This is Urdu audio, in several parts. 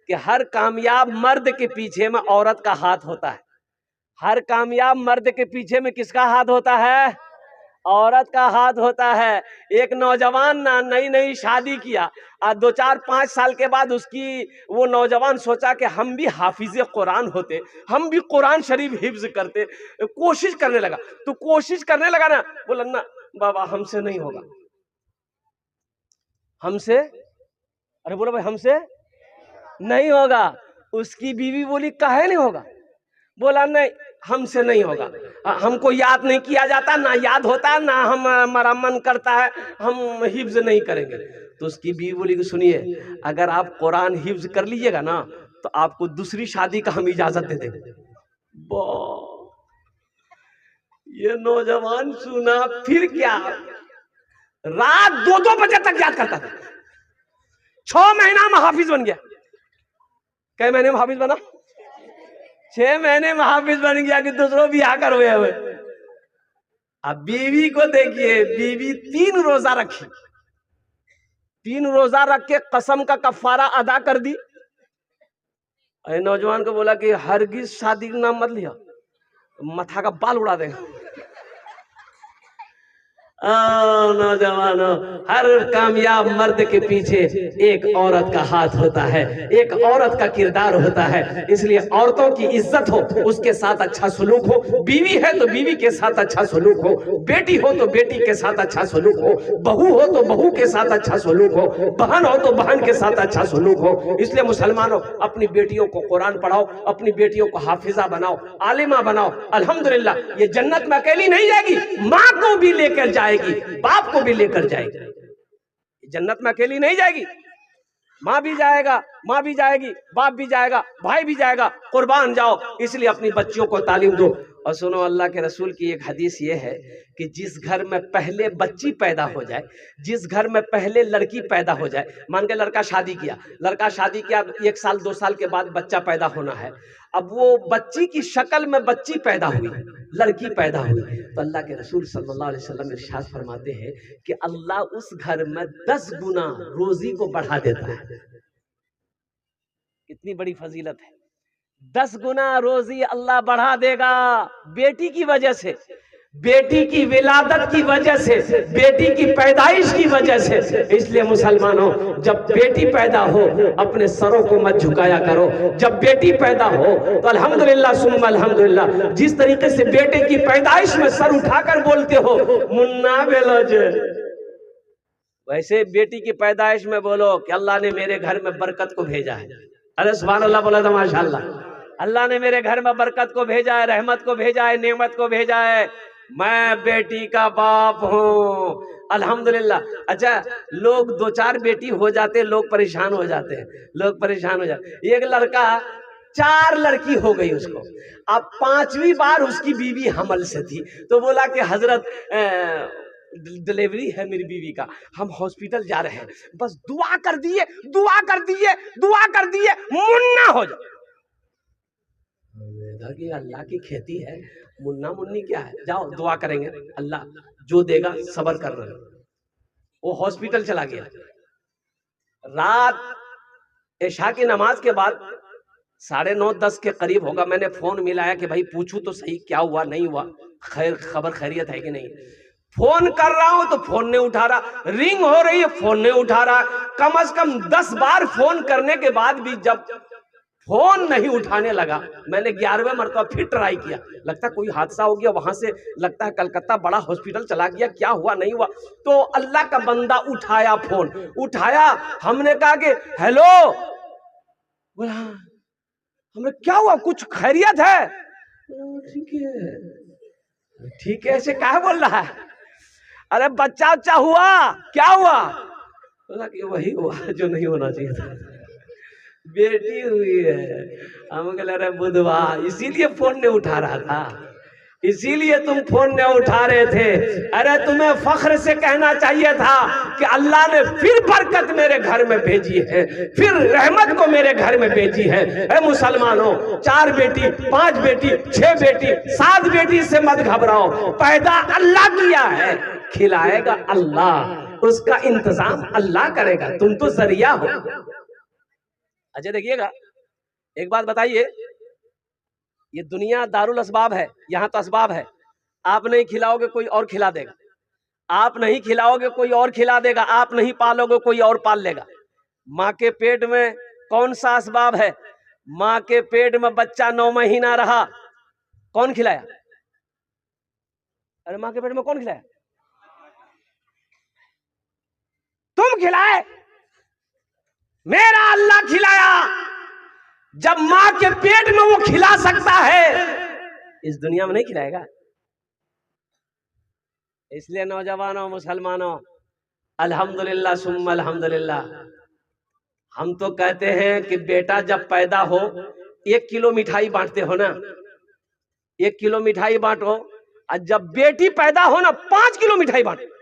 کہ ہر کامیاب مرد کے پیچھے میں عورت کا ہاتھ ہوتا ہے. ہر کامیاب مرد کے پیچھے میں کس کا ہاتھ ہوتا ہے؟ عورت کا ہاتھ ہوتا ہے. ایک نوجوان نئی نئی شادی کیا، 2-4-5 سال کے بعد وہ نوجوان سوچا کہ ہم بھی حافظ قرآن ہوتے، ہم بھی قرآن شریف حفظ کرتے. کوشش کرنے لگا، تو کوشش کرنے لگا نا، بولا نا بابا ہم سے نہیں ہوگا، ہم سے، ارے بولو بھائی ہم سے نہیں ہوگا. اس کی بیوی بولی کہے نہیں ہوگا؟ بولا نہیں ہم سے نہیں ہوگا، ہم کو یاد نہیں کیا جاتا، نہ یاد ہوتا، نہ ہمارا من کرتا ہے، ہم حفظ نہیں کریں گے. تو اس کی بیوی بولی کہ سنیے، اگر آپ قرآن حفظ کر لیجئے گا نا تو آپ کو دوسری شادی کا ہم اجازت دے دیں گے. یہ نوجوان سنا پھر کیا، رات 2 بجے تک یاد کرتا تھا. 6 مہینہ میں حافظ بن گیا. کئی مہینے میں حافظ بنا؟ 6 مہینے میں حافظ بن گیا کہ دوسروں بھی آ کر ہوئے. اب بیوی کو دیکھیے، بیوی 3 روزہ رکھی، 3 روزہ رکھ کے قسم کا کفارہ ادا کر دی. اے نوجوان کو بولا کہ ہرگز شادی کا نام مت لیا، متھا کا بال اڑا دے گا. نوجوانوں، ہر کامیاب مرد کے پیچھے ایک عورت کا ہاتھ ہوتا ہے، ایک عورت کا کردار ہوتا ہے. اس لیے عورتوں کی عزت ہو، اس کے ساتھ اچھا سلوک ہو. بیوی ہے تو بیوی کے ساتھ اچھا سلوک ہو، بیٹی ہو تو بیٹی کے ساتھ اچھا سلوک ہو، بہو ہو تو بہو کے ساتھ اچھا سلوک ہو، بہن ہو تو بہن کے ساتھ اچھا سلوک ہو. اس لیے مسلمانوں، اپنی بیٹیوں کو قرآن پڑھاؤ، اپنی بیٹیوں کو حافظہ بناؤ، عالمہ بناؤ. الحمدللہ یہ جنت میں اکیلی نہیں جائے گی، ماں کو بھی لے کر جائے گی، باپ کو بھی لے کر جائے گی. جنت میں اکیلی نہیں جائے گی، ماں بھی جائے گا، ماں بھی جائے گی، باپ بھی جائے گا، بھائی بھی جائے گا. قربان جاؤ. اس لیے اپنی بچیوں کو تعلیم دو. اور سنو، اللہ کے رسول کی ایک حدیث یہ ہے کہ جس گھر میں پہلے بچی پیدا ہو جائے، جس گھر میں پہلے لڑکی پیدا ہو جائے، مان کے لڑکا شادی کیا، 1 سال 2 سال کے بعد بچہ پیدا ہونا ہے. اب وہ بچی کی شکل میں بچی پیدا ہوئی، لڑکی پیدا ہوئی، تو اللہ کے رسول صلی اللہ علیہ وسلم ارشاد فرماتے ہیں کہ اللہ اس گھر میں 10 گنا روزی کو بڑھا دیتا ہے. کتنی بڑی فضیلت ہے. 10 گنا روزی اللہ بڑھا دے گا بیٹی کی وجہ سے، بیٹی کی ولادت کی وجہ سے، بیٹی کی پیدائش کی وجہ سے. اس لیے مسلمانوں، جب بیٹی پیدا ہو اپنے سروں کو مت جھکایا کرو. جب بیٹی پیدا ہو تو الحمدللہ ثم الحمدللہ، جس طریقے سے بیٹے کی پیدائش میں سر اٹھا کر بولتے ہو منا بیلوج، ویسے بیٹی کی پیدائش میں بولو کہ اللہ نے میرے گھر میں برکت کو بھیجا ہے. ارے سبحان اللہ بولا تھا ماشاءاللہ. اللہ نے میرے گھر میں برکت کو بھیجا ہے، رحمت کو بھیجا ہے، نعمت کو بھیجا ہے. میں بیٹی کا باپ ہوں الحمدللہ. اچھا، لوگ 2-4 بیٹی ہو جاتے، لوگ پریشان ہو جاتے ہیں، لوگ پریشان ہو جاتے ہیں. ایک لڑکا 4 لڑکی ہو گئی اس کو، اب 5ویں بار اس کی بیوی حمل سے تھی، تو بولا کہ حضرت ڈیلیوری ہے میری بیوی کا، ہم ہاسپٹل جا رہے ہیں، بس دعا کر دیئے، دعا کر دیئے، دعا کر دیئے، منہ ہو جائے. کہ اللہ کی کھیتی ہے، منہ منی کیا ہے، جاؤ دعا کریں گے، اللہ جو دے گا صبر کر رہے. وہ ہاسپٹل چلا گیا. رات عشاء کی نماز کے بعد 9:30-10 کے قریب ہوگا، میں نے فون ملایا کہ بھائی پوچھوں تو صحیح کیا ہوا نہیں ہوا، خبر خیریت ہے کہ نہیں. فون کر رہا ہوں تو فون نہیں اٹھا رہا، رنگ ہو رہی ہے فون نہیں اٹھا رہا. کم از کم 10 بار فون کرنے کے بعد بھی جب فون نہیں اٹھانے لگا، میں نے 11ویں مرتبہ پھر ٹرائی کیا. لگتا کوئی حادثہ ہو گیا، وہاں سے لگتا ہے کلکتہ بڑا ہاسپٹل چلا گیا، کیا ہوا نہیں ہوا. تو اللہ کا بندہ اٹھایا، فون اٹھایا. ہم نے کہا کہ ہیلو، بولا ہم نے کیا ہوا، کچھ خیریت ہے؟ ٹھیک ہے، ٹھیک ہے، ایسے کیا بول رہا ہے؟ ارے بچہ اچھا ہوا، کیا ہوا؟ بولا کہ وہی ہوا جو نہیں ہونا چاہیے تھا، بیٹی ہوئی ہے. ہم کہہ رہے بدھوا، اسی لیے فون نہیں اٹھا رہا تھا، اسی لیے تم فون نہیں اٹھا رہے تھے. ارے تمہیں فخر سے کہنا چاہیے تھا کہ اللہ نے پھر برکت میرے گھر میں بھیجی ہے، پھر رحمت کو میرے گھر میں بھیجی ہے. اے مسلمانوں، 4 بیٹی، 5 بیٹی، 6 بیٹی، 7 بیٹی سے مت گھبراؤ. پیدا اللہ کیا ہے، کھلائے گا اللہ، اس کا انتظام اللہ کرے گا، تم تو ذریعہ ہو. اچھا دیکھیے گا، ایک بات بتائیے، یہ دنیا دارالاسباب ہے، یہاں تو اسباب ہے، آپ نہیں کھلاؤ گے کوئی اور کھلا دے گا، آپ نہیں کھلاؤ گے کوئی اور کھلا دے گا، آپ نہیں پالو گے کوئی اور پال لے گا۔ ماں کے پیٹ میں کون سا اسباب ہے؟ ماں کے پیٹ میں بچہ 9 مہینہ رہا، کون کھلایا؟ ارے ماں کے پیٹ میں کون کھلایا؟ تم کھلائے؟ میرا اللہ کھلایا۔ جب ماں کے پیٹ میں وہ کھلا سکتا ہے، اس دنیا میں نہیں کھلائے گا؟ اس لیے نوجوانوں، مسلمانوں، الحمدللہ ثم الحمدللہ، ہم تو کہتے ہیں کہ بیٹا جب پیدا ہو 1 کلو مٹھائی بانٹتے ہو نا، 1 کلو مٹھائی بانٹو، اور جب بیٹی پیدا ہو نا 5 کلو مٹھائی بانٹو۔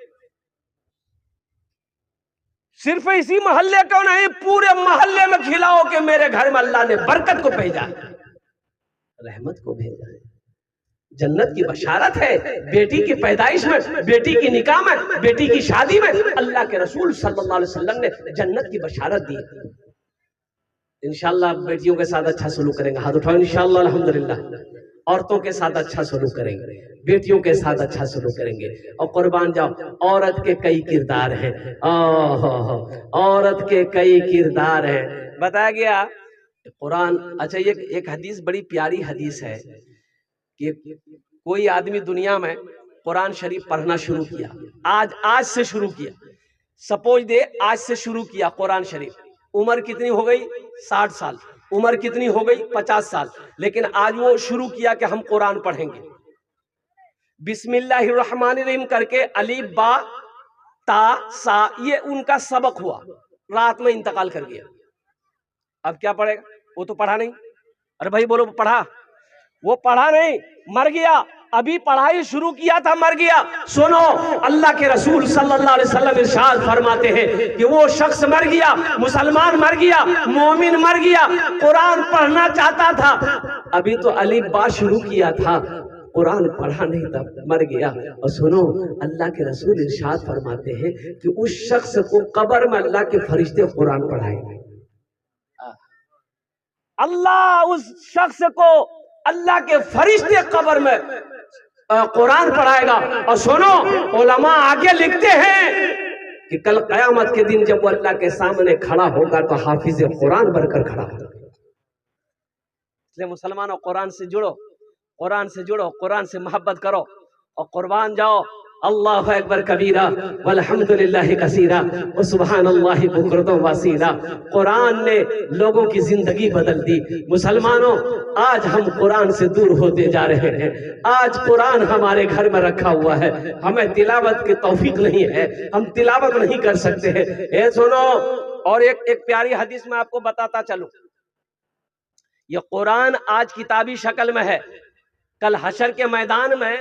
صرف اسی محلے کو نہیں، پورے محلے میں کھلاؤ کہ میرے گھر میں اللہ نے برکت کو بھیجا ہے، رحمت کو بھیجا ہے، جنت کی بشارت ہے۔ بیٹی کی پیدائش میں، بیٹی کی نکاح میں، بیٹی کی شادی میں اللہ کے رسول صلی اللہ علیہ وسلم نے جنت کی بشارت دی۔ انشاءاللہ بیٹیوں کے ساتھ اچھا سلوک کریں گے، ہاتھ اٹھاؤ انشاءاللہ الحمدللہ۔ عورتوں کے ساتھ اچھا سلوک کریں گے، بیٹیوں کے ساتھ اچھا سلوک کریں گے، اور قربان جاؤ، عورت کے کئی کردار ہیں، عورت کے کئی کردار ہیں، بتایا گیا قرآن۔ اچھا یہ ایک حدیث بڑی پیاری حدیث ہے کہ کوئی آدمی دنیا میں قرآن شریف پڑھنا شروع کیا، آج سے شروع کیا، سپوز دے آج سے شروع کیا قرآن شریف، عمر کتنی ہو گئی؟ 60 سال، عمر کتنی ہو گئی؟ 50 سال، لیکن آج وہ شروع کیا کہ ہم قرآن پڑھیں گے، بسم اللہ الرحمن الرحیم کر کے، الف با تا سا، یہ ان کا سبق ہوا، رات میں انتقال کر گیا۔ اب کیا پڑھے گا؟ وہ تو پڑھا نہیں۔ ارے بھائی بولو، پڑھا؟ وہ پڑھا نہیں، مر گیا۔ ابھی پڑھائی شروع کیا تھا، مر گیا۔ سنو، اللہ کے رسول صلی اللہ علیہ وسلم ارشاد فرماتے ہیں کہ وہ شخص مر گیا، مسلمان مر گیا، مومن مر گیا، قرآن پڑھنا چاہتا تھا، ابھی تو الف با شروع کیا تھا، قرآن پڑھا نہیں تھا، مر گیا۔ اور سنو، اللہ کے رسول ارشاد فرماتے ہیں کہ اس شخص کو قبر میں اللہ کے فرشتے قرآن پڑھائیں گے۔ اللہ اس شخص کو، اللہ کے فرشتے قبر میں قرآن پڑھائے گا۔ اور سنو، علماء آگے لکھتے ہیں کہ کل قیامت کے دن جب وہ اللہ کے سامنے کھڑا ہوگا تو حافظ قرآن بن کر کھڑا ہوگا۔ اس لیے مسلمانوں، قرآن سے جڑو، قرآن سے جڑو، قرآن سے محبت کرو، اور قربان جاؤ۔ اللہ اکبر کبیرہ والحمدللہ کثیرہ وسبحان اللہ بکرۃ واصیلہ۔ قرآن نے لوگوں کی زندگی بدل دی۔ مسلمانوں، آج ہم قرآن سے دور ہوتے جا رہے ہیں۔ آج قرآن ہمارے گھر میں رکھا ہوا ہے، ہمیں تلاوت کی توفیق نہیں ہے، ہم تلاوت نہیں کر سکتے ہیں۔ اے سنو، اور ایک پیاری حدیث میں آپ کو بتاتا چلوں، یہ قرآن آج کتابی شکل میں ہے، کل حشر کے میدان میں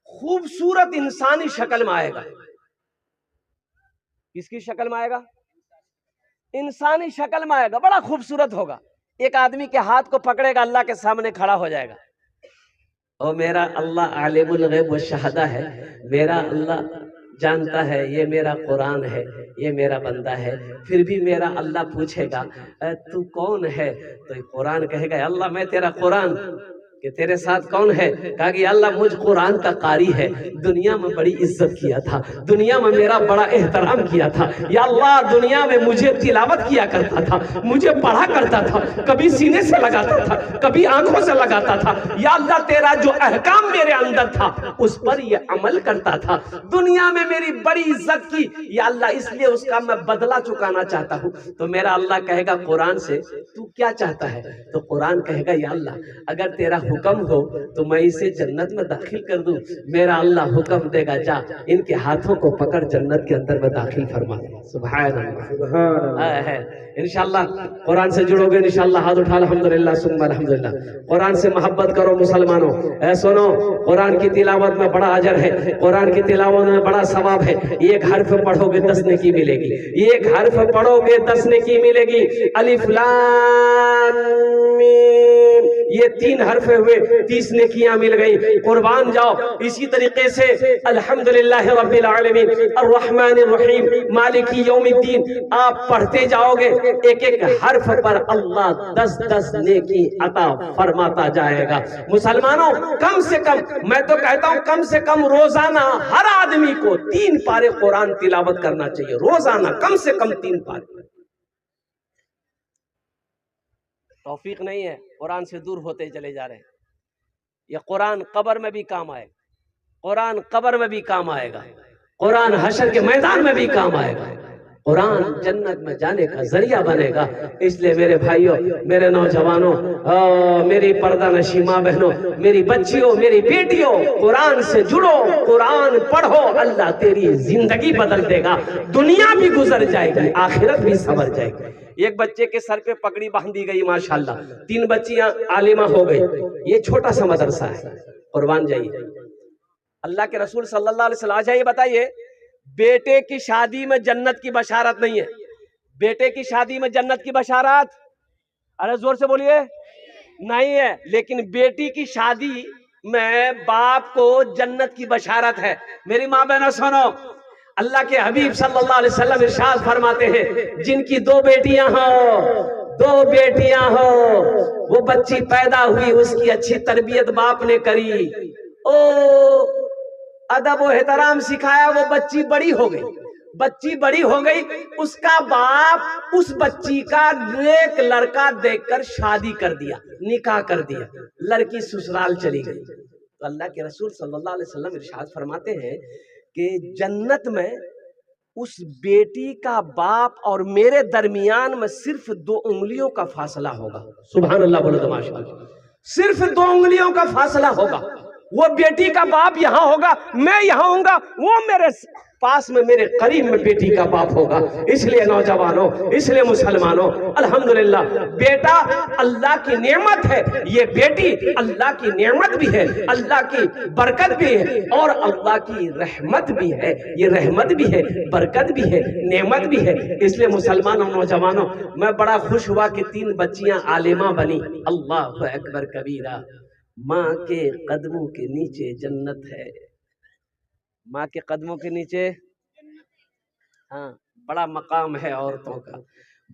خوبصورت انسانی شکل میں آئے گا۔ کس کی شکل میں آئے گا؟ انسانی شکل میں آئے گا، بڑا خوبصورت ہوگا۔ ایک آدمی کے ہاتھ کو پکڑے گا، اللہ کے سامنے کھڑا ہو جائے گا، اور میرا اللہ عالم الغیب والشہادہ ہے، میرا اللہ جانتا ہے یہ میرا قرآن ہے، یہ میرا بندہ ہے۔ پھر بھی میرا اللہ پوچھے گا تو کون ہے؟ تو قرآن کہے گا اللہ میں تیرا قرآن، کہ تیرے ساتھ کون ہے؟ کہا کہ اللہ مجھ قرآن کا قاری ہے، دنیا میں بڑی عزت کیا تھا، دنیا میں میرا بڑا احترام کیا تھا، یا اللہ دنیا میں مجھے تلاوت کیا کرتا تھا، مجھے پڑھا کرتا تھا، کبھی سینے سے لگاتا تھا، کبھی آنکھوں سے لگاتا تھا، یا اللہ تیرا جو احکام میرے اندر تھا اس پر یہ عمل کرتا تھا، دنیا میں میری بڑی عزت کی، یا اللہ اس لیے اس کا میں بدلہ چکانا چاہتا ہوں۔ تو میرا اللہ کہے گا قرآن سے تو کیا چاہتا ہے؟ تو قرآن کہے گا یا اللہ اگر تیرا حکم ہو تو میں اسے جنت میں داخل کر دوں۔ میرا اللہ حکم دے گا جا ان کے ہاتھوں کو پکڑ جنت کے اندر میں داخل فرما دے۔ سبحان اللہ۔ انشاءاللہ قرآن سے جڑو گے، انشاءاللہ ہاتھ اٹھا الحمدللہ ثم الحمدللہ۔ قرآن سے محبت کرو مسلمانوں، اے سنو، قرآن کی تلاوت میں بڑا اجر ہے، قرآن کی تلاوت میں بڑا ثواب ہے۔ ایک حرف پڑھو گے 10 نیکی ملے گی، ایک حرف پڑھو گے 10 نیکی ملے گی۔ الف لام میم، یہ 3 حرف ہوئے، 30 نیکیاں مل گئی، قربان جاؤ۔ اسی طریقے سے الحمدللہ رب العالمین الرحمن الرحیم مالکی یوم الدین آپ پڑھتے جاؤ گے، ایک ایک حرف پر اللہ 10 نیکی عطا فرماتا جائے گا۔ مسلمانوں کم سے کم، میں تو کہتا ہوں کم سے کم روزانہ ہر آدمی کو 3 پارے قرآن تلاوت کرنا چاہیے، روزانہ کم سے کم 3 پارے۔ توفیق نہیں ہے، قرآن سے دور ہوتے چلے جا رہے ہیں۔ یہ قرآن قبر میں بھی کام آئے گا، قرآن قبر میں بھی کام آئے گا، قرآن حشر کے میدان میں بھی کام آئے گا، قرآن جنت میں جانے کا ذریعہ بنے گا۔ اس لیے میرے بھائیوں، میرے نوجوانوں، میری پردہ نشی ماں بہنوں، میری بچیوں، میری بیٹیوں، قرآن سے جڑو، قرآن پڑھو، اللہ تیری زندگی بدل دے گا، دنیا بھی گزر جائے گی، آخرت بھی سنور جائے گی۔ ایک بچے کے سر پہ پگڑی باندھی گئی ماشاءاللہ، 3 بچیاں عالمہ ہو گئی۔ یہ چھوٹا سا مدرسہ ہے، قربان جائیے۔ اللہ کے رسول صلی اللہ علیہ وسلم، آج یہ بتائیے، بیٹے کی شادی میں جنت کی بشارت نہیں ہے؟ بیٹے کی شادی میں جنت کی بشارت، ارے زور سے بولیے، نہیں ہے، لیکن بیٹی کی شادی میں باپ کو جنت کی بشارت ہے۔ میری ماں بہنوں سنو، اللہ کے حبیب صلی اللہ علیہ وسلم ارشاد فرماتے ہیں، جن کی 2 بیٹیاں ہوں، وہ بچی پیدا ہوئی، اس کی اچھی تربیت باپ نے کری، ادب و احترام سکھایا، وہ بچی بڑی ہو گئی، اس کا باپ اس بچی کا نیک لڑکا دیکھ کر شادی کر دیا، نکاح کر دیا، لڑکی سسرال چلی گئی۔ تو اللہ کے رسول صلی اللہ علیہ وسلم ارشاد فرماتے ہیں کہ جنت میں اس بیٹی کا باپ اور میرے درمیان میں صرف 2 انگلیوں کا فاصلہ ہوگا۔ سبحان اللہ بولو تو ماشاءاللہ، صرف 2 انگلیوں کا فاصلہ ہوگا۔ وہ بیٹی کا باپ یہاں ہوگا، میں یہاں ہوں گا، وہ میرے پاس میں، میرے قریب میں بیٹی کا باپ ہوگا۔ اس لیے نوجوانوں، اس لیے مسلمانوں، الحمدللہ بیٹا اللہ کی نعمت ہے، یہ بیٹی اللہ کی نعمت بھی ہے، اللہ کی برکت بھی ہے، اور اللہ کی رحمت بھی ہے۔ یہ رحمت بھی ہے، برکت بھی ہے، نعمت بھی ہے۔ اس لیے مسلمانوں، نوجوانوں، میں بڑا خوش ہوا کہ 3 بچیاں عالمہ بنی۔ اللہ اکبر کبیرہ۔ ماں کے قدموں کے نیچے جنت ہے، ماں کے قدموں کے نیچے، ہاں، بڑا مقام ہے عورتوں کا،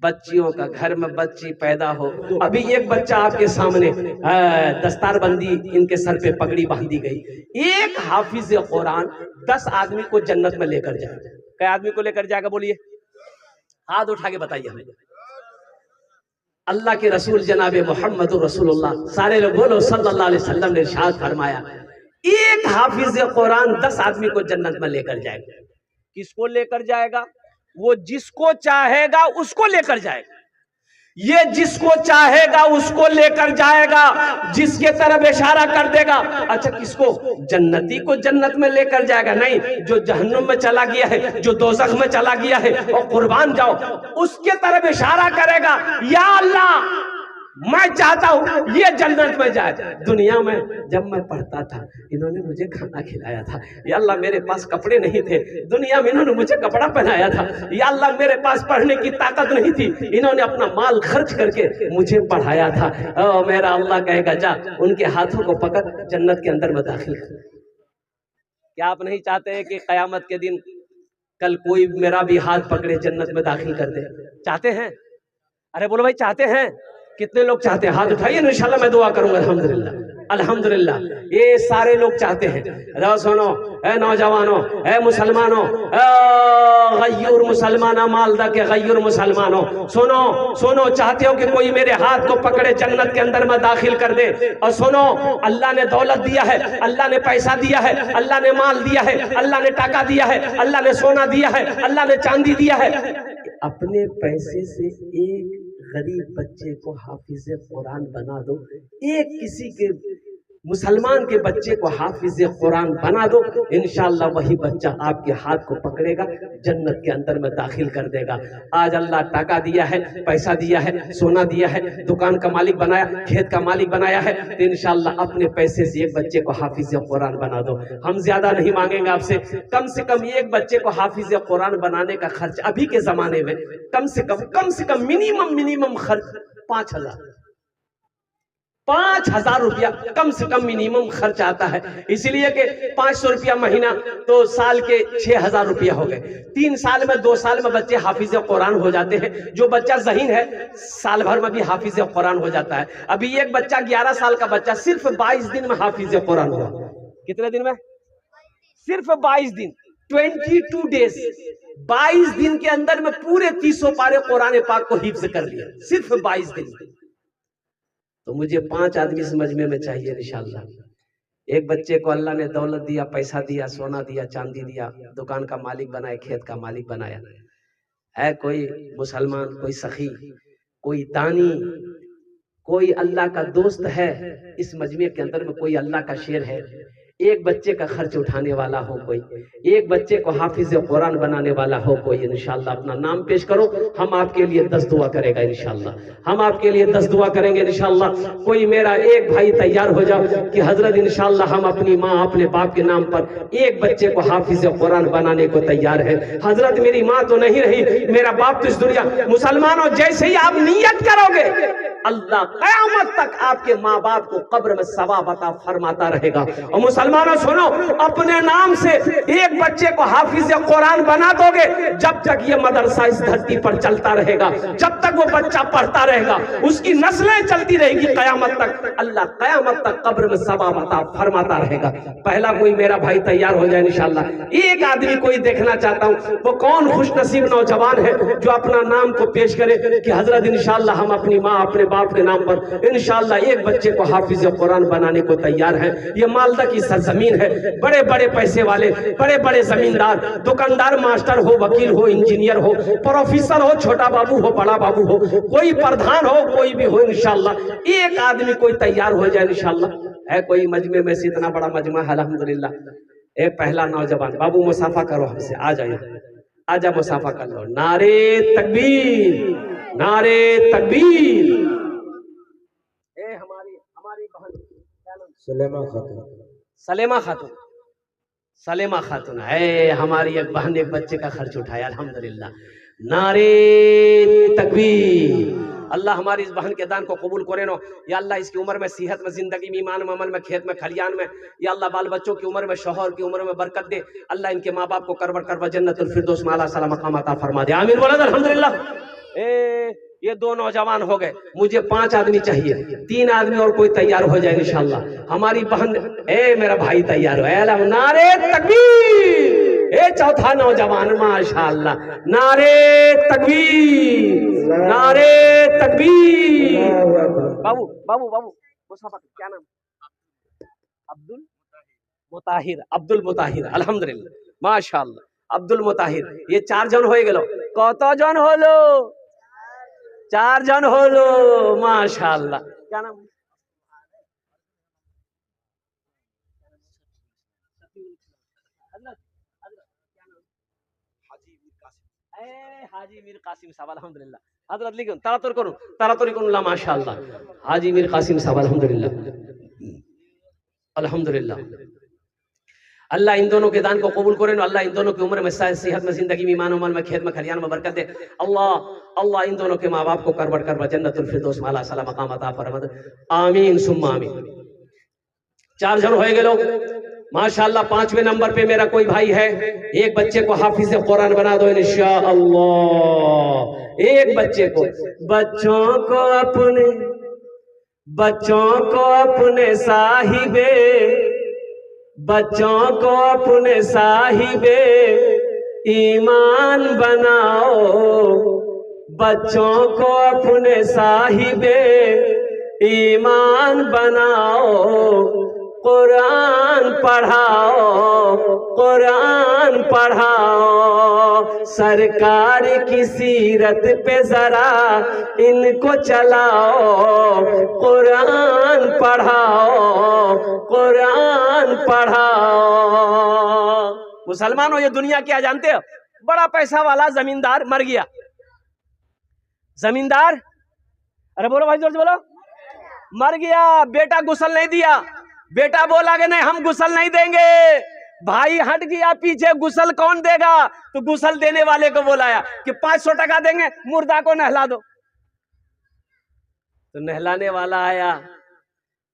بچیوں کا۔ گھر میں بچی پیدا ہو، ابھی ایک بچہ آپ کے سامنے دستار بندی، ان کے سر پہ پگڑی باندھی گئی، ایک حافظ قرآن 10 آدمی کو جنت میں لے کر جائے گا۔ کئی آدمی کو لے کر جائے گا بولیے؟ ہاتھ اٹھا کے بتائیے ہمیں۔ اللہ کے رسول جناب محمد رسول اللہ، سارے لوگ بولو صلی اللہ علیہ وسلم نے ارشاد فرمایا، ایک حافظ قرآن 10 آدمی کو جنت میں لے کر جائے گا۔ کس کو لے کر جائے گا؟ وہ جس کو چاہے گا اس کو لے کر جائے گا۔ یہ جس کو چاہے گا اس کو لے کر جائے گا، جس کے طرف اشارہ کر دے گا۔ اچھا، کس کو؟ جنتی کو جنت میں لے کر جائے گا؟ نہیں، جو جہنم میں چلا گیا ہے، جو دوزخ میں چلا گیا ہے، اور قربان جاؤ، اس کے طرف اشارہ کرے گا، یا اللہ میں چاہتا ہوں یہ جنت میں جائے۔ دنیا میں جب میں پڑھتا تھا، انہوں نے مجھے کھانا کھلایا تھا، یا اللہ میرے پاس کپڑے نہیں تھے، دنیا میں انہوں نے مجھے کپڑا پہنایا تھا، یا اللہ میرے پاس پڑھنے کی طاقت نہیں تھی، انہوں نے اپنا مال خرچ کر کے مجھے پڑھایا تھا۔ میرا اللہ کہے گا جا ان کے ہاتھوں کو پکڑ جنت کے اندر میں داخل کر۔ کیا آپ نہیں چاہتے کہ قیامت کے دن کل کوئی میرا بھی ہاتھ پکڑے جنت میں داخل کر دے؟ چاہتے ہیں؟ ارے بولو بھائی، چاہتے ہیں؟ کتنے لوگ چاہتے ہیں؟ ہاتھ اٹھائیے، انشاءاللہ میں دعا کروں گا۔ الحمدللہ الحمدللہ، یہ سارے لوگ چاہتے ہیں۔ رو سنو اے نوجوانوں، اے مسلمانوں، غیور مسلمانہ مالدہ کے غیور مسلمانوں، سنو سنو، چاہتے ہو کہ کوئی میرے ہاتھ کو پکڑے جنت کے اندر میں داخل کر دے؟ اور سنو، اللہ نے دولت دیا ہے، اللہ نے پیسہ دیا ہے، اللہ نے مال دیا ہے، اللہ نے ٹاکا دیا ہے، اللہ نے سونا دیا ہے، اللہ نے چاندی دیا ہے۔ اپنے پیسے سے ایک غریب بچے کو حافظ قرآن بنا دو، ایک کسی کے مسلمان کے بچے کو حافظ قرآن بنا دو، انشاءاللہ وہی بچہ آپ کے ہاتھ کو پکڑے گا، جنت کے اندر میں داخل کر دے گا۔ آج اللہ ٹاکا دیا ہے، پیسہ دیا ہے، سونا دیا ہے، دکان کا مالک بنایا، کھیت کا مالک بنایا ہے، تو انشاءاللہ اپنے پیسے سے ایک بچے کو حافظ قرآن بنا دو۔ ہم زیادہ نہیں مانگیں گے آپ سے کم ایک بچے کو حافظ قرآن بنانے کا خرچ ابھی کے زمانے میں کم سے کم منیمم خرچ 5000۔ 5,000 روپیہ کم سے کم منیمم خرچ آتا ہے، اس لیے کہ 500 روپیہ مہینہ تو سال کے 6,000 روپیہ ہو گئے۔ 3 سال میں 2 سال میں بچے حافظ قرآن ہو جاتے ہیں، جو بچہ ذہین ہے سال بھر میں بھی حافظ قرآن ہو جاتا ہے۔ ابھی ایک بچہ 11 سال کا بچہ صرف 22 دن میں حافظ قرآن ہوا۔ کتنے دن میں؟ صرف 22 دن، 22 ڈیز، 22 دن کے اندر میں پورے 300 پارے قرآن پاک کو حفظ کر لیا، صرف 22 دن۔ تو مجھے 5 آدمی اس مجمع میں چاہیے انشاءاللہ۔ ایک بچے کو اللہ نے دولت دیا، پیسہ دیا، سونا دیا، چاندی دیا، دکان کا مالک بنایا، کھیت کا مالک بنایا ہے، کوئی مسلمان، کوئی سخی، کوئی دانی، کوئی اللہ کا دوست ہے اس مجمع کے اندر میں، کوئی اللہ کا شیر ہے، ایک بچے کا خرچ اٹھانے والا ہو، کوئی ایک بچے کو حافظ قرآن بنانے والا ہو کوئی، انشاءاللہ اپنا نام پیش کرو، ہم آپ کے لیے 10 دعا کرے گا انشاءاللہ، ہم آپ کے لیے 10 دعا کریں گے انشاءاللہ۔ کوئی میرا ایک بھائی تیار ہو جاؤ کہ حضرت انشاءاللہ ہم اپنی ماں اپنے باپ کے نام پر ایک بچے کو حافظ قرآن بنانے کو تیار ہے۔ حضرت میری ماں تو نہیں رہی، میرا باپ تو اس دنیا، مسلمانوں جیسے ہی آپ نیت کرو گے اللہ قیامت تک آپ کے ماں باپ کو قبر میں ثواب عطا فرماتا رہے گا۔ اور مسلمانوں سنو، اپنے نام سے ایک بچے کو حافظ قرآن بنا دو گے، جب تک یہ مدرسہ اس دھرتی پر چلتا رہے گا، جب تک وہ بچہ پڑھتا رہے گا، اس کی نسلیں چلتی رہے گی قیامت تک، اللہ قیامت تک قبر میں ثواب عطا فرماتا رہے گا۔ پہلا کوئی میرا بھائی تیار ہو جائے انشاءاللہ، ایک آدمی کوئی دیکھنا چاہتا ہوں، وہ کون خوش نصیب نوجوان ہے جو اپنا نام کو پیش کرے کہ حضرت انشاءاللہ ہم اپنی ماں اپنے باپ کے نام پر انشاءاللہ ایک بچے کو حافظ قرآن بنانے کو تیار ہیں۔ یہ مالدہ کی سرزمین ہے، بڑے بڑے پیسے والے، بڑے بڑے زمیندار، دکاندار، ماسٹر ہو، وکیل ہو، انجینئر ہو، پروفیسر ہو، چھوٹا بابو ہو، بڑا بابو ہو، کوئی پردھان ہو، کوئی بھی ہو انشاءاللہ، ایک آدمی کوئی تیار ہو جائے انشاءاللہ۔ ہے کوئی مجمع میں سے، اتنا بڑا مجمع ہے الحمدللہ۔ ایک پہلا نوجوان بابو مصافحہ کرو ہم سے، آ جائے، آجا مصافحہ کر لو۔ نعرے تکبیر، نعرے تکبیر۔ اے ہماری بہن سلیمہ خاتون، سلیمہ خاتون، سلیمہ خاتون، اے ہماری ایک بہن ایک بچے کا خرچ اٹھایا الحمدللہ۔ نعرے تکبیر۔ اللہ ہماری اس بہن کے دان کو قبول کرے نو، یا اللہ اس کی عمر میں، صحت میں، زندگی میں، ایمان میں، عمل میں، کھیت میں، کھلیان میں، یا اللہ بال بچوں کی عمر میں، شوہر کی عمر میں برکت دے، اللہ ان کے ماں باپ کو کربر کربر جنت الفردوس میں اعلیٰ سلام مقام عطا فرما دے، آمین بولے الحمدللہ۔ یہ 2 نوجوان ہو گئے، مجھے 5 آدمی چاہیے، 3 آدمی اور کوئی تیار ہو جائے انشاءاللہ۔ ہماری بہن، اے میرا بھائی تیار ہو، اے اللہ، نعرے تکبیر۔ اے چوتھا نوجوان، ماشاءاللہ، نعرے تکبیر، نعرے تکبیر۔ بابو بابو بابو مصطفیٰ، کیا نام؟ عبد المطاہر، عبد المطاہر، الحمدللہ، ماشاءاللہ، عبد المطاہر۔ یہ 4 جن ہوئے گلو، کتا جن ہولو؟ 4 جن ہولو، ماشاءاللہ۔ کیا نام؟ حاجی میر قاسم صاحب، الحمدللہ۔ حضرت لکھن تراتر کرو، تراتر کرو، اللہ ماشاءاللہ، حاجی میر قاسم صاحب، الحمدللہ، الحمدللہ۔ اللہ ان دونوں کے دان کو قبول کرے، اللہ ان دونوں کی عمر میں، صحت میں، زندگی میں، ایمان و عمل میں، کھیت میں، کھلیان میں برکت دے۔ اللہ ان دونوں کے ماں باپ کو کربر کربر جنت الفردوس میں اعلیٰ سلام مقام عطا فرما دے، آمین ثم آمین۔ 4 جن ہوئے گے لوگ ماشاءاللہ۔ 5ویں نمبر پہ میرا کوئی بھائی ہے، ایک بچے کو حافظ قرآن بنا دو انشاءاللہ، ایک بچے کو۔ بچوں کو اپنے صاحبے، بچوں کو اپنے صاحبے ایمان بناؤ، بچوں کو اپنے صاحبے ایمان بناؤ، قرآن پڑھاؤ، قرآن پڑھاؤ، سرکار کی سیرت پہ ذرا ان کو چلاؤ، قرآن پڑھاؤ، قرآن پڑھاؤ۔ مسلمانوں یہ دنیا کیا جانتے ہو؟ بڑا پیسہ والا زمیندار مر گیا، زمیندار، ارے بولو بھائی زور سے بولو، مر گیا، بیٹا غسل نہیں دیا، بیٹا بولا کہ نہیں ہم غسل نہیں دیں گے، بھائی ہٹ گیا پیچھے، غسل کون دے گا؟ تو غسل دینے والے کو بولایا کہ 500 ٹکا دیں گے، مردہ کو نہلا دو۔ تو نہلانے والا آیا،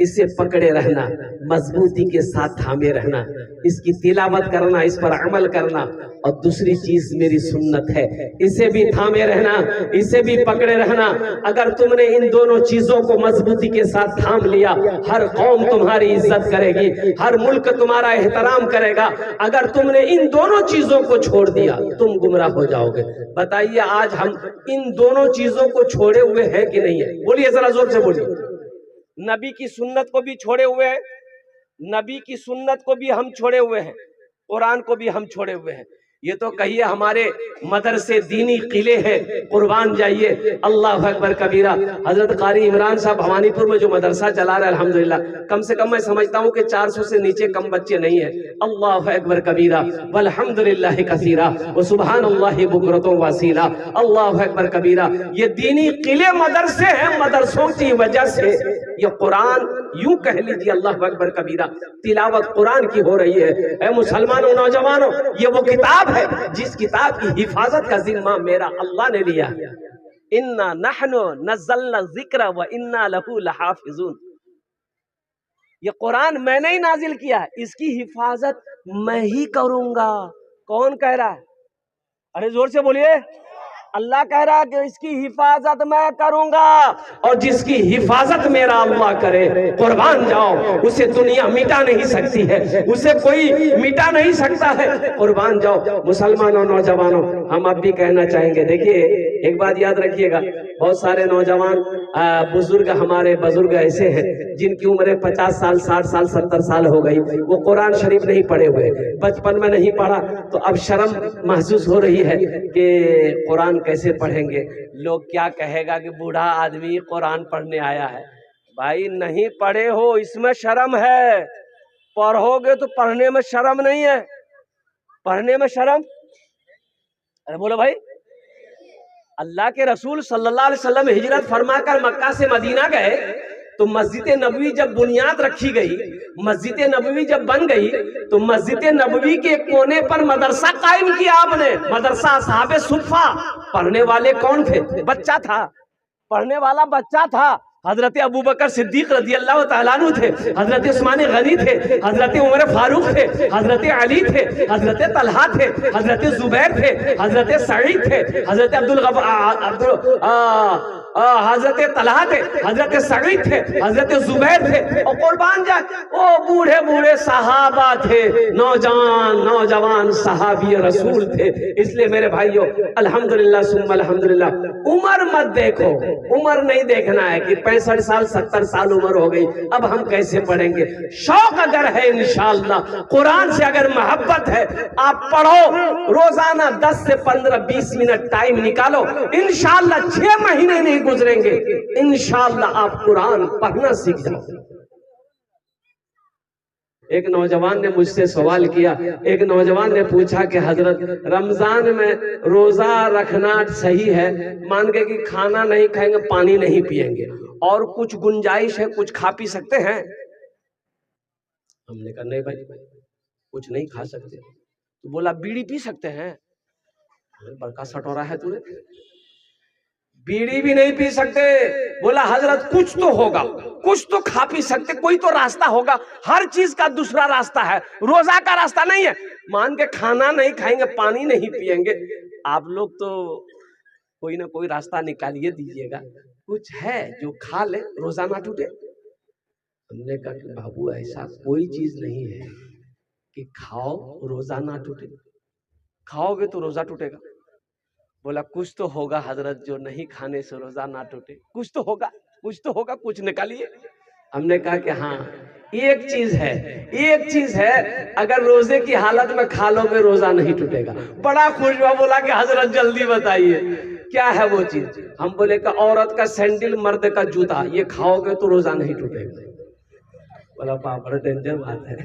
اسے پکڑے رہنا، مضبوطی کے ساتھ تھامے رہنا، اس کی تلاوت کرنا، اس پر عمل کرنا، اور دوسری چیز میری سنت ہے، اسے بھی تھامے رہنا، اسے بھی پکڑے رہنا۔ اگر تم نے ان دونوں چیزوں کو مضبوطی کے ساتھ تھام لیا، ہر قوم تمہاری عزت کرے گی، ہر ملک تمہارا احترام کرے گا۔ اگر تم نے ان دونوں چیزوں کو چھوڑ دیا تم گمراہ ہو جاؤ گے۔ بتائیے آج ہم ان دونوں چیزوں کو چھوڑے ہوئے ہیں کہ نہیں ہے؟ بولیے ذرا زور سے بولیے۔ نبی کی سنت کو بھی چھوڑے ہوئے ہیں، نبی کی سنت کو بھی ہم چھوڑے ہوئے ہیں، قرآن کو بھی ہم چھوڑے ہوئے ہیں۔ یہ تو کہیے ہمارے مدرسے دینی قلعے ہیں، قربان جائیے۔ اللہ اکبر کبیرہ۔ حضرت قاری عمران صاحب بھوانی پور میں جو مدرسہ چلا رہا ہے الحمدللہ، کم سے کم میں سمجھتا ہوں کہ 400 سے نیچے کم بچے نہیں ہیں۔ اللہ اکبر کبیرہ والحمدللہ کثیرہ وسبحان اللہ بکرۃ واسیلہ۔ اللہ اکبر کبیرہ۔ یہ دینی قلعے مدرسے ہیں، مدرسوں کی وجہ سے یہ قرآن یوں کہہ لیجیے اللہ اکبر کبیرہ تلاوت قرآن کی ہو رہی ہے۔ اے مسلمانوں، نوجوانوں، یہ وہ کتاب ہے جس کتاب کی حفاظت کا ذمہ میرا اللہ نے لیا۔ اِنَّا نَحْنُ نَزَّلْنَا الذِّكْرَ وَإِنَّا لَهُ لَحَافِظُونَ۔ یہ قرآن میں نے ہی نازل کیا ہے، اس کی حفاظت میں ہی کروں گا۔ کون کہہ رہا ہے؟ ارے زور سے بولیے۔ اللہ کہہ رہا ہے کہ اس کی حفاظت میں کروں گا، اور جس کی حفاظت میرا اللہ کرے قربان جاؤ، اسے دنیا مٹا نہیں سکتی ہے، اسے کوئی مٹا نہیں سکتا ہے۔ قربان جاؤ مسلمانوں، نوجوانوں، ہم اب بھی کہنا چاہیں گے، دیکھیے ایک بات یاد رکھیے گا، بہت سارے نوجوان بزرگ، ہمارے بزرگ ایسے ہیں جن کی عمریں 50 سال 60 سال 70 سال ہو گئی، وہ قرآن شریف نہیں پڑھے ہوئے، بچپن میں نہیں پڑھا، تو اب شرم محسوس ہو رہی ہے کہ قرآن کیسے پڑھیں گے، لوگ کیا کہے گا کہ بوڑھا آدمی قرآن پڑھنے آیا ہے۔ بھائی نہیں پڑھے ہو اس میں شرم ہے، پڑھو گے تو پڑھنے میں شرم نہیں ہے، پڑھنے میں شرم۔ ارے بولو بھائی۔ اللہ کے رسول صلی اللہ علیہ وسلم ہجرت فرما کر مکہ سے مدینہ گئے تو مسجد نبوی جب بنیاد رکھی گئی، مسجد نبوی جب بن گئی تو مسجد نبوی کے کونے پر مدرسہ قائم کیا آپ نے، مدرسہ اصحاب صفہ۔ پڑھنے والے کون تھے؟ بچہ تھا، پڑھنے والا بچہ تھا۔ حضرت ابوبکر صدیق رضی اللہ تعالیٰ عنہ تھے، حضرت عثمان غنی تھے، حضرت عمر فاروق تھے، حضرت علی تھے، حضرت طلحہ تھے، حضرت زبیر تھے، حضرت سعید تھے، حضرت حضرت طلحہ تھے، حضرت سعید تھے، حضرت زبیر تھے، اور قربان جائے وہ بوڑھے بوڑھے صحابہ تھے، نوجوان صحابی رسول تھے۔ اس لیے میرے بھائیو الحمدللہ ثم الحمدللہ، عمر مت دیکھو، عمر نہیں دیکھنا ہے کہ 65 سال 70 سال عمر ہو گئی اب ہم کیسے پڑھیں گے۔ شوق اگر ہے انشاءاللہ، قرآن سے اگر محبت ہے، آپ پڑھو، روزانہ 10 سے 15 20 منٹ ٹائم نکالو، انشاءاللہ 6 مہینے نہیں گزریں گے، انشاءاللہ آپ قرآن پڑھنا سیکھ جاؤ۔ ایک نوجوان نے مجھ سے سوال کیا، ایک نوجوان نے پوچھا کہ حضرت رمضان میں روزہ رکھنا صحیح ہے، مان کے کہ کھانا نہیں کھائیں گے، پانی نہیں پیئیں گے، اور کچھ گنجائش ہے، کچھ کھا پی سکتے ہیں؟ ہم نے کہا نہیں بھائی کچھ نہیں کھا سکتے۔ تو بولا بیڑی پی سکتے ہیں؟ بڑکا سٹورا ہے تُونے، بیڑی بھی نہیں پی سکتے۔ بولا حضرت کچھ تو ہوگا، کچھ تو کھا پی سکتے، کوئی تو راستہ ہوگا، ہر چیز کا دوسرا راستہ ہے، روزہ کا راستہ نہیں ہے۔ مان کے کھانا نہیں کھائیں گے، پانی نہیں پیئیں گے، آپ لوگ تو کوئی نہ کوئی راستہ نکالیے دیجیے گا، کچھ ہے جو کھا لے روزہ نہ ٹوٹے۔ ہم نے کہا کہ بابو ایسا کوئی چیز نہیں ہے کہ کھاؤ روزہ نہ ٹوٹے، کھاؤ گے تو روزہ ٹوٹے گا۔ بولا کچھ تو ہوگا حضرت جو نہیں کھانے سے روزہ نہ ٹوٹے، کچھ تو ہوگا، کچھ تو ہوگا، کچھ نکالیے۔ ہم نے کہا کہ ہاں ایک چیز ہے، ایک چیز ہے، اگر روزے کی حالت میں کھا لو گے روزہ نہیں ٹوٹے گا۔ بڑا خوش ہوا، بولا کہ حضرت جلدی بتائیے کیا ہے وہ چیز۔ ہم بولے کہ عورت کا سینڈل، مرد کا جوتا، یہ کھاؤ گے تو روزہ نہیں ٹوٹے گا۔ بولا باپ بڑا ڈینجر بات ہے۔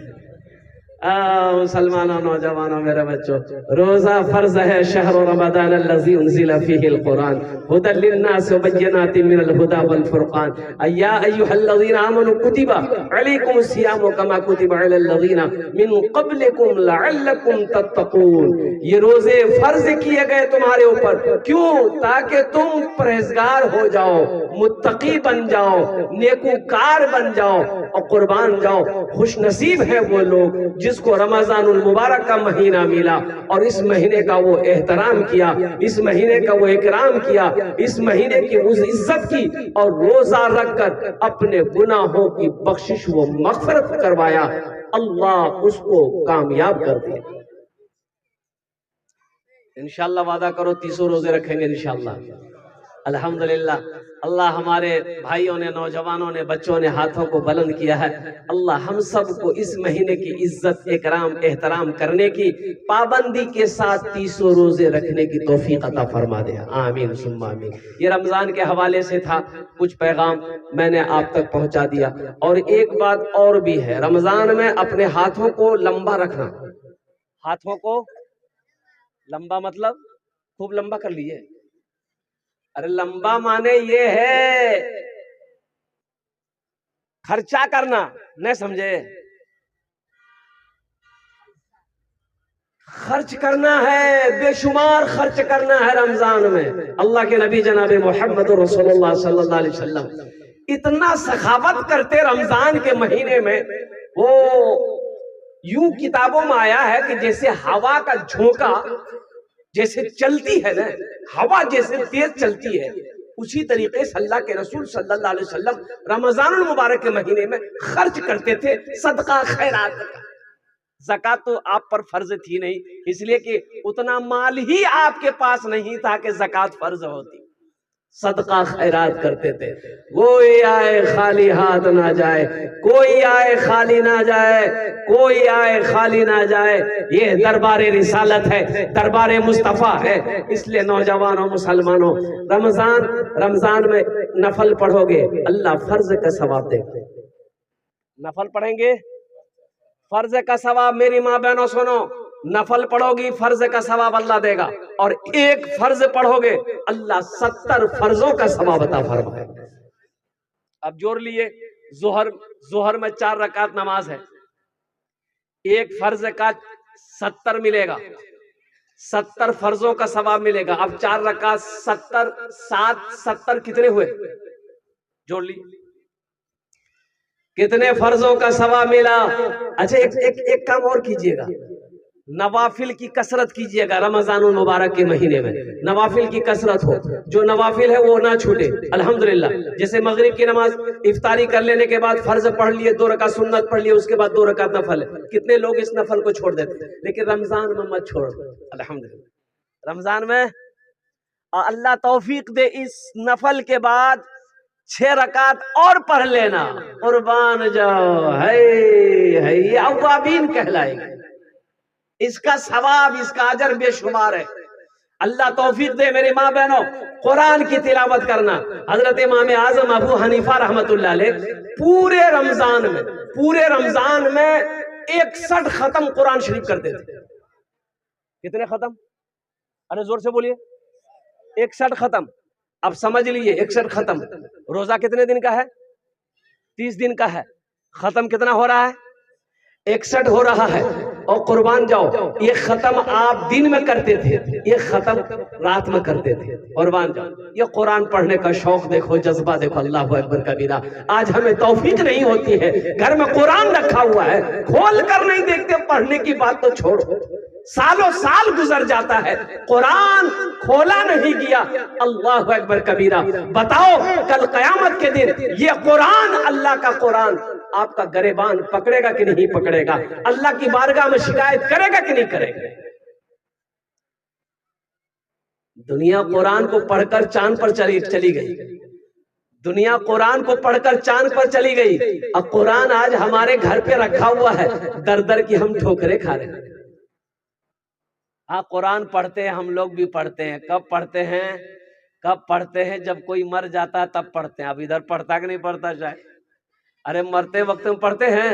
مسلمانوں نوجوانوں میرے بچوں روزہ فرض ہے شہر رمضان الذی انزل فیہ القرآن ھدی للناس وبینات من الھدی والفرقان یا ایھا الذین آمنوا کتب علیکم الصیام کما کتب علی الذین من قبلکم لعلکم تتقون یہ روزے فرض کیے گئے تمہارے اوپر کیوں تاکہ تم پرہیزگار ہو جاؤ متقی بن جاؤ نیکوکار بن جاؤ اور قربان جاؤ خوش نصیب ہے وہ لوگ جس کو رمضان المبارک کا مہینہ ملا اور اس مہینے کا وہ احترام کیا اس مہینے کا وہ اکرام کیا اس مہینے کی اس عزت کی اور روزہ رکھ کر اپنے گناہوں کی بخشش و مغفرت کروایا اللہ اس کو کامیاب کر دیا انشاءاللہ وعدہ کرو 30 روزے رکھیں گے انشاءاللہ الحمدللہ اللہ ہمارے بھائیوں نے نوجوانوں نے بچوں نے ہاتھوں کو بلند کیا ہے اللہ ہم سب کو اس مہینے کی عزت اکرام احترام کرنے کی پابندی کے ساتھ 30 روزے رکھنے کی توفیق عطا فرما دے آمین ثم آمین یہ رمضان کے حوالے سے تھا کچھ پیغام میں نے آپ تک پہنچا دیا اور ایک بات اور بھی ہے رمضان میں اپنے ہاتھوں کو لمبا رکھنا ہاتھوں کو لمبا مطلب خوب لمبا کر لیجئے ارے لمبا مانے یہ ہے خرچہ کرنا نہیں سمجھے خرچ کرنا ہے بے شمار خرچ کرنا ہے رمضان میں اللہ کے نبی جناب محمد رسول اللہ صلی اللہ علیہ وسلم اتنا سخاوت کرتے رمضان کے مہینے میں وہ یوں کتابوں میں آیا ہے کہ جیسے ہوا کا جھونکا جیسے چلتی ہے نا ہوا جیسے تیز چلتی ہے اسی طریقے سے اللہ کے رسول صلی اللہ علیہ وسلم رمضان المبارک کے مہینے میں خرچ کرتے تھے صدقہ خیرات کا زکوٰۃ تو آپ پر فرض تھی نہیں اس لیے کہ اتنا مال ہی آپ کے پاس نہیں تھا کہ زکوٰۃ فرض ہوتی صدقہ خیرات کرتے تھے کوئی آئے خالی ہاتھ نہ جائے کوئی آئے خالی نہ جائے کوئی آئے خالی نہ جائے یہ دربار رسالت ہے دربار مصطفیٰ ہے اس لیے نوجوانوں مسلمانوں رمضان میں نفل پڑھو گے اللہ فرض کا ثواب دے نفل پڑھیں گے فرض کا ثواب میری ماں بہنوں سنو نفل پڑھو گی فرض کا ثواب اللہ دے گا اور ایک فرض پڑھو گے اللہ 70 فرضوں کا ثواب عطا فرمائے اب جوڑ لیے ظہر میں 4 رکعت نماز ہے ایک فرض کا 70 ملے گا 70 فرضوں کا ثواب ملے گا اب 4 رکعت 70 کتنے ہوئے جوڑ لیے کتنے فرضوں کا ثواب ملا اچھا ایک کام اور کیجئے گا نوافل کی کثرت کیجئے گا رمضان المبارک کے مہینے میں نوافل کی کثرت ہو جو نوافل ہے وہ نہ چھوٹے الحمدللہ جیسے مغرب کی نماز افطاری کر لینے کے بعد فرض پڑھ لیے 2 رکعت سنت پڑھ لیے اس کے بعد 2 رکعت نفل ہے کتنے لوگ اس نفل کو چھوڑ دیتے لیکن رمضان میں مت چھوڑ الحمدللہ رمضان میں اللہ توفیق دے اس نفل کے بعد 6 رکعت اور پڑھ لینا قربان جاؤ ہے یہ اوابین کہلائے گا اس کا ثواب اس کا اجر بے شمار ہے اللہ توفیق دے میری ماں بہنوں قرآن کی تلاوت کرنا حضرت امام اعظم ابو حنیفہ رحمت اللہ علیہ پورے رمضان میں 61 ختم قرآن شریف کرتے تھے کتنے ختم ارے زور سے بولیے 61 ختم اب سمجھ لیے 61 ختم روزہ کتنے دن کا ہے 30 دن کا ہے ختم کتنا ہو رہا ہے 61 ہو رہا ہے اور قربان جاؤ یہ ختم آپ دن میں کرتے تھے یہ ختم رات میں کرتے تھے قربان جاؤ یہ قرآن پڑھنے کا شوق دیکھو جذبہ دیکھو اللہ اکبر کبیرہ آج ہمیں توفیق نہیں ہوتی ہے گھر میں قرآن رکھا ہوا ہے کھول کر نہیں دیکھتے پڑھنے کی بات تو چھوڑو سالوں سال گزر جاتا ہے قرآن کھولا نہیں گیا اللہ اکبر کبیرہ بتاؤ کل قیامت کے دن یہ قرآن اللہ کا قرآن آپ کا گریبان پکڑے گا کہ نہیں پکڑے گا اللہ کی بارگاہ میں شکایت کرے گا کہ نہیں کرے گا دنیا قرآن کو پڑھ کر چاند پر چلی گئی دنیا قرآن کو پڑھ کر چاند پر چلی گئی اب قرآن آج ہمارے گھر پہ رکھا ہوا ہے در در کی ہم ٹھوکریں کھا رہے ہیں ہاں قرآن پڑھتے ہیں ہم لوگ بھی پڑھتے ہیں کب پڑھتے ہیں جب کوئی مر جاتا ہے تب پڑھتے ہیں اب ادھر پڑھتا کہ نہیں پڑھتا شاید ارے مرتے وقت میں پڑھتے ہیں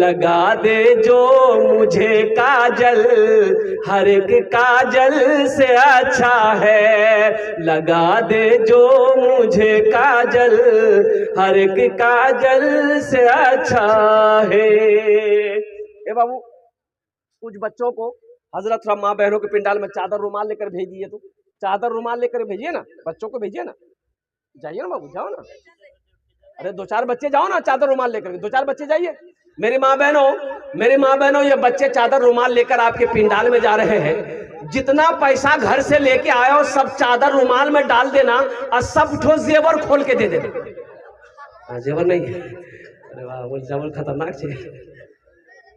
لگا دے جو مجھے کاجل ہر ایک کاجل سے اچھا ہے، لگا دے جو مجھے کاجل ہر ایک کاجل سے اچھا ہے۔ اے بابو کچھ بچوں کو حضرت صاحب ماں بہنوں کے پنڈال میں چادر رومال لے کر بھیجیے، تو چادر رومال لے کر بھیجیے نا، بچوں کو بھیجیے نا، جائیے نا بابو، جاؤ نا، ارے 2-4 بچے جاؤ نا چادر رومال لے کر، 2-4 بچے جائیے۔ میری ماں بہنوں یہ بچے چادر رومال لے کر آپ کے پنڈال میں جا رہے ہیں، جتنا پیسہ گھر سے لے کے آئے ہو سب چادر رومال میں ڈال دینا اور سب ٹھو زیور کھول کے دے دینا۔ زیور نہیں ہے، ارے واہ وہ زیور خطرناک چیز۔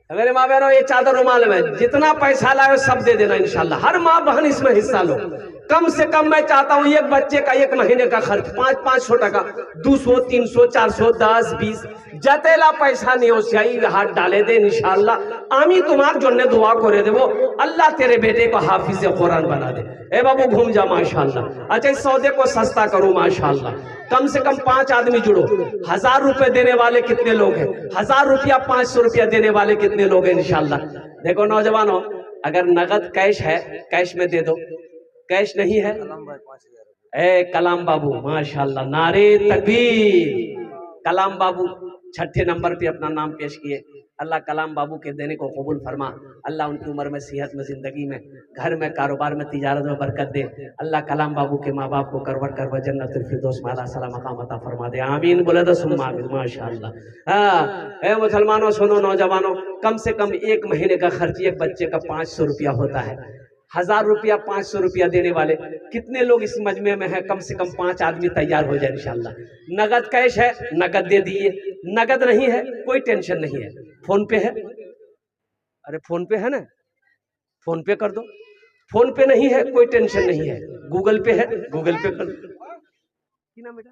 میرے ماں بہنوں یہ چادر رومال میں جتنا پیسہ لائے سب دے دینا انشاءاللہ، ہر ماں بہن اس میں حصہ لو۔ کم سے کم میں چاہتا ہوں ایک بچے کا 1 مہینے کا خرچ 500 ٹکا، 200 300 400 10 20 جتےلا پیسہ نہیں ہو سیائی ہاتھ ڈالے دے انشاءاللہ۔ آمی تمہار جو نے دعا کرے دے وہ اللہ تیرے بیٹے کو حافظ قرآن بنا دے۔ اے بابو گھوم جا ماشاءاللہ، اچھا اس سودے کو سستا کرو ماشاءاللہ، کم سے کم 5 آدمی جڑو۔ 1000 روپے دینے والے کتنے لوگ ہیں؟ 1000 روپیہ 500 روپیہ دینے والے کتنے لوگ ہیں انشاءاللہ؟ دیکھو نوجوانوں، اگر نقد کیش ہے کیش میں دے دو، کیش نہیں ہے اے کلام بابو ماشاءاللہ، نعرے تکبیر۔ کلام بابو 6 نمبر پہ اپنا نام پیش کیے۔ اللہ کلام بابو کے دینے کو قبول فرما، اللہ ان کی عمر میں صحت میں زندگی میں گھر میں کاروبار میں تجارت میں برکت دے۔ اللہ کلام بابو کے ماں باپ کو کروڑ کروڑ جنت الفردوس میں اعلیٰ سلام مقام عطا فرما دے، آمین بولے تو ثم آمین ماشاءاللہ۔ اے مسلمانوں سنو، نوجوانوں، کم سے کم 1 مہینے کا خرچ ایک بچے کا 500 روپیہ ہوتا ہے۔ 1000 روپیہ 500 روپیہ دینے والے کتنے لوگ اس مجمع میں ہیں؟ کم سے کم 5 آدمی تیار ہو جائے انشاءاللہ۔ نقد کیش ہے نقد دے دیئے، نقد نہیں ہے کوئی ٹینشن نہیں ہے، فون پے ہے، ارے فون پے ہے نا، فون پے کر دو، فون پے نہیں ہے کوئی ٹینشن نہیں ہے، گوگل پے ہے گوگل پے کر دو۔ کی نام بیٹا؟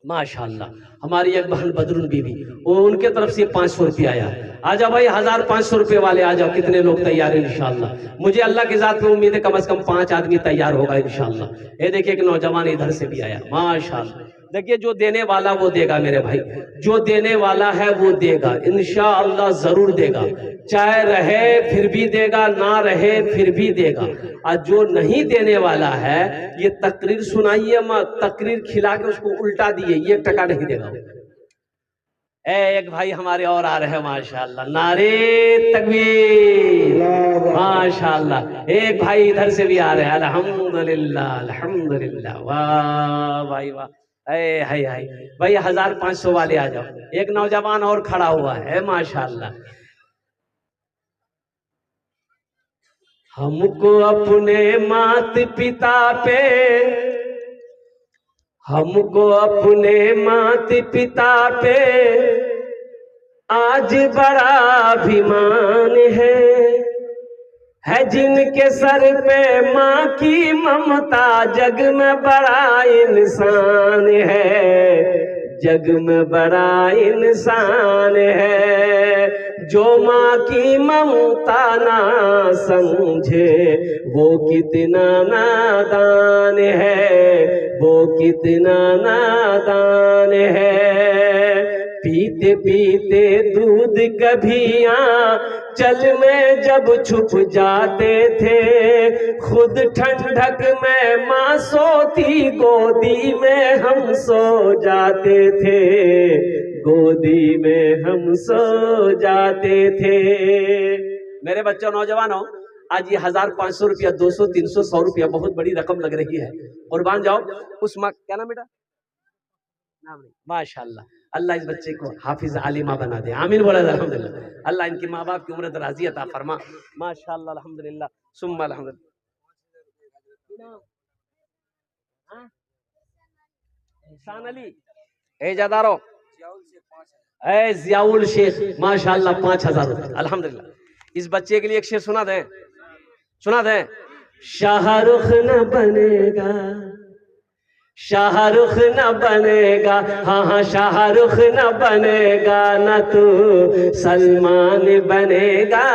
ماشاءاللہ ہماری ایک بہن بدرون بی بی، وہ ان کے طرف سے 500 روپیہ آیا۔ آجا بھائی 1500 روپے والے آجاؤ، کتنے لوگ تیار ہیں انشاءاللہ؟ مجھے اللہ کی ذات پہ امید ہے کم از کم 5 آدمی تیار ہوگا انشاءاللہ۔ یہ دیکھیں کہ نوجوان ادھر سے بھی آیا ماشاءاللہ۔ دیکھیے جو دینے والا وہ دے گا میرے بھائی، جو دینے والا ہے وہ دے گا انشاءاللہ، ضرور دے گا، چاہے رہے پھر بھی دے گا، نہ رہے پھر بھی دے گا۔ اور جو نہیں دینے والا ہے یہ تقریر سنائیے مت، تقریر کھلا کے اس کو الٹا دیئے، 1 ٹکا نہیں دے گا۔ اے ایک بھائی ہمارے اور آ رہے ہیں ماشاءاللہ، نعرے تکبیر ماشاءاللہ۔ ایک بھائی ادھر سے بھی آ رہے ہیں، الحمدللہ الحمدللہ، واہ بھائی واہ، اے ہائی ہائی بھائی 1500 والے آ جاؤ۔ ایک نوجوان اور کھڑا ہوا ہے ماشاءاللہ۔ ہم کو اپنے مات پتا پہ، ہم کو اپنے مات پتا پہ آج بڑا ابھیمان ہے جن کے سر پہ ماں کی ممتا، جگ میں بڑا انسان ہے، جگ میں بڑا انسان ہے۔ جو ماں کی ممتا نہ سمجھے وہ کتنا نادان ہے، وہ کتنا نادان ہے۔ پیتے پیتے دودھ کبھی چل میں جب چھپ جاتے تھے، خود ٹھنڈک میں ماں سوتی گودی میں ہم سو جاتے تھے، گودی میں ہم سو جاتے تھے۔ میرے بچوں نوجوانوں، آج یہ 1500 روپیہ 200 300 100 روپیہ بہت بڑی رقم لگ رہی ہے، قربان جاؤ اس ماں کیا نام بیٹا؟ نام نہیں ماشاءاللہ، اللہ اس بچے کو حافظ عالمہ بنا دے، آمین بولا الحمدللہ۔ اللہ ان کی ماں باپ کی عمر درازی عطا فرما ماشاءاللہ الحمدللہ ثم الحمدللہ۔ احسان علی اے جادارو، اے ضیاء الشیخ ماشاءاللہ 5000 روپے الحمدللہ۔ اس بچے کے لیے ایک شعر سنا دیں، سنا دیں۔ شاہ رخ نہ بنے گا، شاہ رخ نہ بنے گا، ہاں ہاں شاہ رخ نہ بنے گا، نہ تو سلمان بنے گا،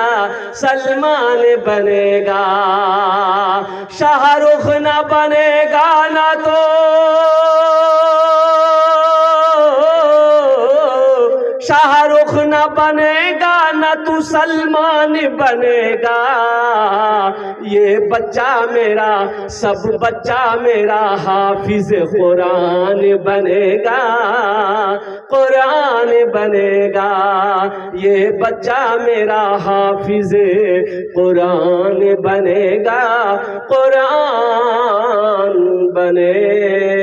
سلمان بنے گا۔ شاہ رخ نہ بنے گا، نہ تو شاہ رخ مسلمان بنے گا، یہ بچہ میرا سب بچہ میرا حافظ قرآن بنے گا، قرآن بنے گا، یہ بچہ میرا حافظ قرآن بنے گا، قرآن بنے